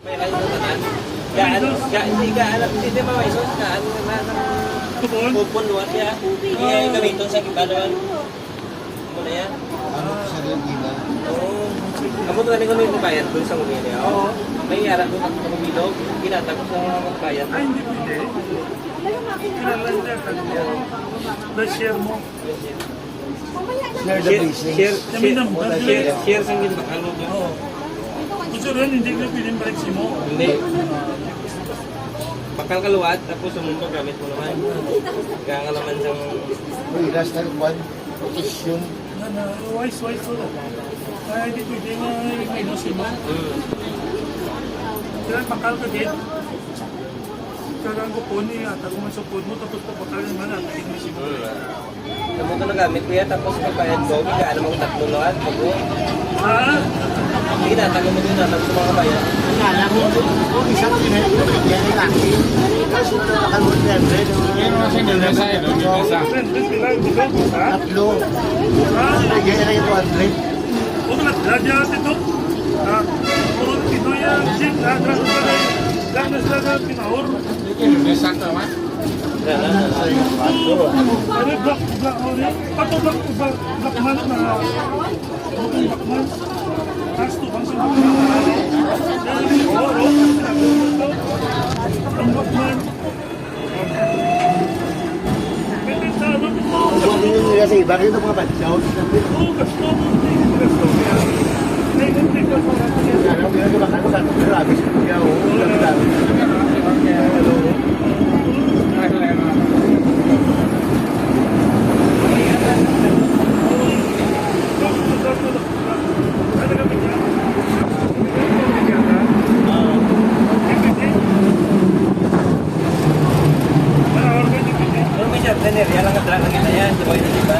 May kayo tanan. Hindi ka alam, hindi ba may sos ka ano na kupon luwat ya. Iya gamiton sa kibalawan. Mo na yan. Ano sa rin ina? Oo. Amo to kanang ano bayad doon sa Mumili. Oo. May ara doon ako sa Mumilog, ginatag sa magbayad. Ay, hindi pwede. Kinalanda ka niya. Na-share mo. Share the business. Share sa ngin bakalo ba? Oo. Gusto rin, hindi ko pwedeng breksi mo. Hindi. Bakal kaluwat, tapos sumunod gamit mo naman. Kaya nga naman siyang... Uy, last time one, petition. Wise ko lang. Ay, hindi pwede nga inusin mo. Kaya bakal ka din. Kaya ko po niya, tapos masupod mo, tapos papakal naman at inusin mo. Namunto na gamit ko yan, tapos pagbayad ko, kaya mo tatlo luwat. Ha? Ginatag mo din na, tapos mga bayan. Kala ko, kung isang pinagpapagyan ay laki. Kaso na nakakalunod na yan. Yan ang kasi nilasa eh, no? Tatlo. Nagyan na yung 200. Huwag nagdadya natin ito. Puro Pinoy yan. Jim, nagdadya na lang na sila na pinahor. Ano black man? Pato black man na bukong black man. Kasto bang sa black man? Ang black man. Pwede sa ano? Kung yun nila sa iba, ito mga badyaw. Oo, gasto mo. Gasto mo yan. Ay, hindi ka pa natin yan. Kala ko yun, kumakan ko sa labis. Kaya ako, dami-dami. Pero may jardineria yan lang ang kita yan, di ba yun di ba?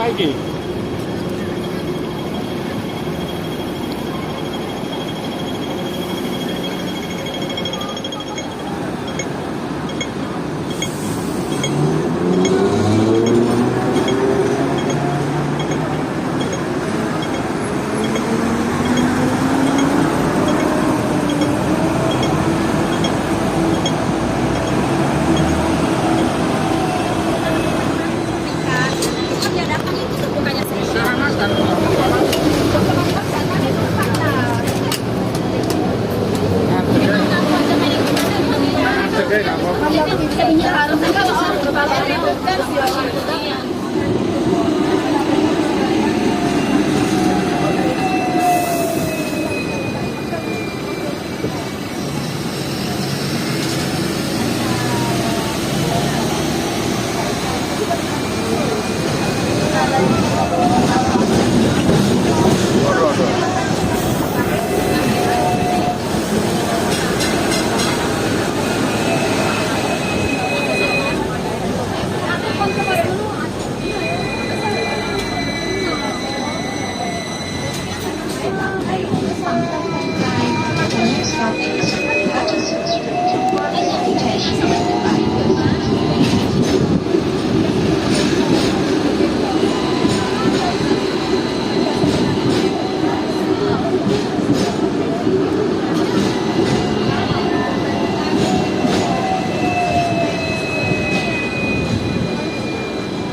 lagi.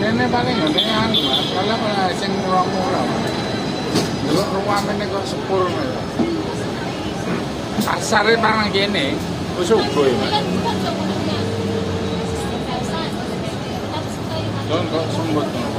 Ini paling ini anu mas, kalau pada sing murah-murah, dulu ruangan nego sepur mas. Pasarnya barang gini, usuk boy mas. Don kok sembut mas.